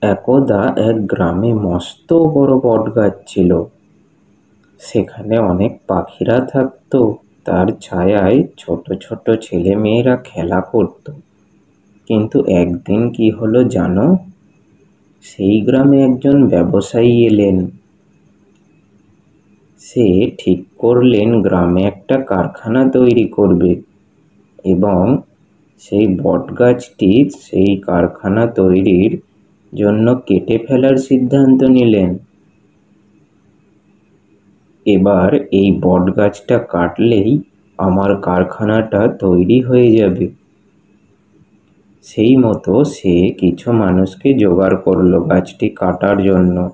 একদা এক গ্রামে মস্ত বড় বটগাছ ছিল। সেখানে অনেক পাখিরা থাকতো। তার ছায়ায় ছোট ছোট ছেলেমেয়েরা খেলা করত। কিন্তু একদিন কি হলো জানো? সেই গ্রামে একজন ব্যবসায়ী এলেন। সে ঠিক করলেন গ্রামে একটা কারখানা তৈরি করবে এবং সেই বটগাছটি সেই কারখানা তৈরির জন্য কেটে ফেলার সিদ্ধান্ত নিলেন। এবার এই বটগাছটা কাটলেই আমার কারখানাটা তৈরি হয়ে যাবে। সেই মতো সে কিছু মানুষকে জোগাড় করলো গাছটি কাটার জন্য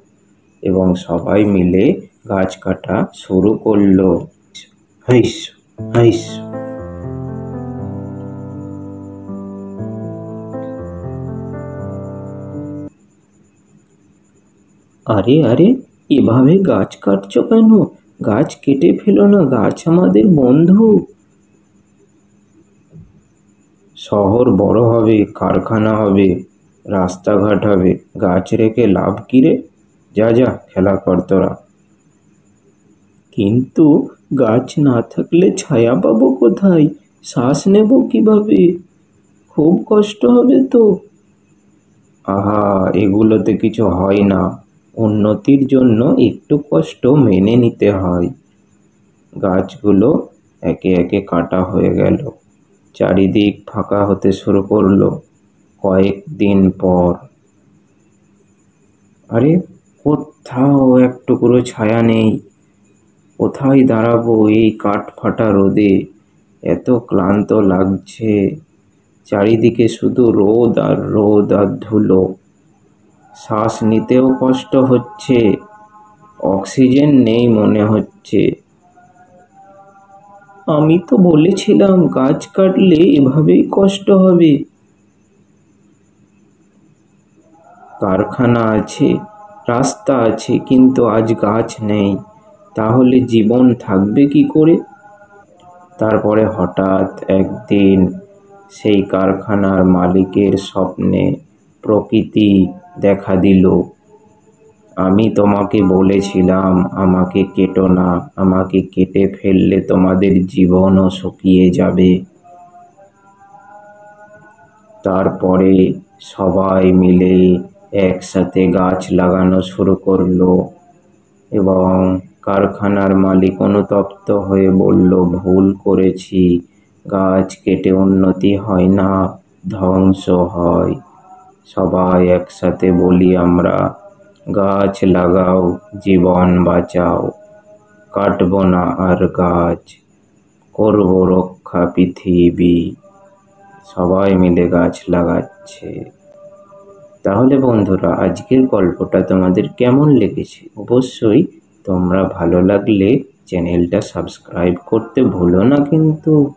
এবং সবাই মিলে গাছ কাটা শুরু করলো। হাইস হাইস। আরে আরে, এভাবে গাছ কাটছো কেন? গাছ কেটে ফেলো না, গাছ আমাদের বন্ধু। শহর বড় হবে, কারখানা হবে, রাস্তাঘাট হবে, গাছ রেখে লাভ কি রে? যা যা খেলা কর তোরা। কিন্তু গাছ না থাকলে ছায়া পাবো কোথায়? শ্বাস নেব কিভাবে? খুব কষ্ট হবে তো। আহা, এগুলোতে কিছু হয় না। উন্নতির জন্য একটু কষ্ট মেনে নিতে হয়। গাছগুলো একে একে কাটা হয়ে গেল। চারিদিক ফাঁকা হতে শুরু করলো। কয়েকদিন পর, আরে, কোথাও এক টুকরো ছায়া নেই। কোথায় দাঁড়াবো এই কাঠ ফাটা রোদে? এত ক্লান্ত লাগছে। চারিদিকে শুধু রোদ আর রোদ আর ধুলো। শ্বাস নিতেও কষ্ট হচ্ছে। অক্সিজেন নেই মনে হচ্ছে। আমি তো বলেছিলাম গাছ কাটলে এভাবেই কষ্ট হবে। কারখানা আছে, রাস্তা আছে, কিন্তু আজ গাছ নেই। তাহলে জীবন থাকবে কি করে? তারপরে হঠাৎ একদিন সেই কারখানার মালিকের স্বপ্নে প্রকৃতি দেখা দিল। আমি তোমাকে বলেছিলাম আমাকে কেটো না, আমাকে কেটে ফেললে তোমাদের জীবনও শুকিয়ে যাবে। তারপরে সবাই মিলে একসাথে গাছ লাগানো শুরু করলো এবং কারখানার মালিক অনুতপ্ত হয়ে বলল, ভুল করেছি, গাছ কেটে উন্নতি হয় না, ধ্বংস হয়। সবাই একসাথে বলি আমরা, গাছ লাগাও, জীবন বাঁচাও। কাটবো না আর গাছ, করব রক্ষা পৃথিবী। সবাই মিলে গাছ লাগাচ্ছে। তাহলে বন্ধুরা, আজকের গল্পটা তোমাদের কেমন লেগেছে? অবশ্যই তোমরা ভালো লাগলে চ্যানেলটা সাবস্ক্রাইব করতে ভুলো না কিন্তু।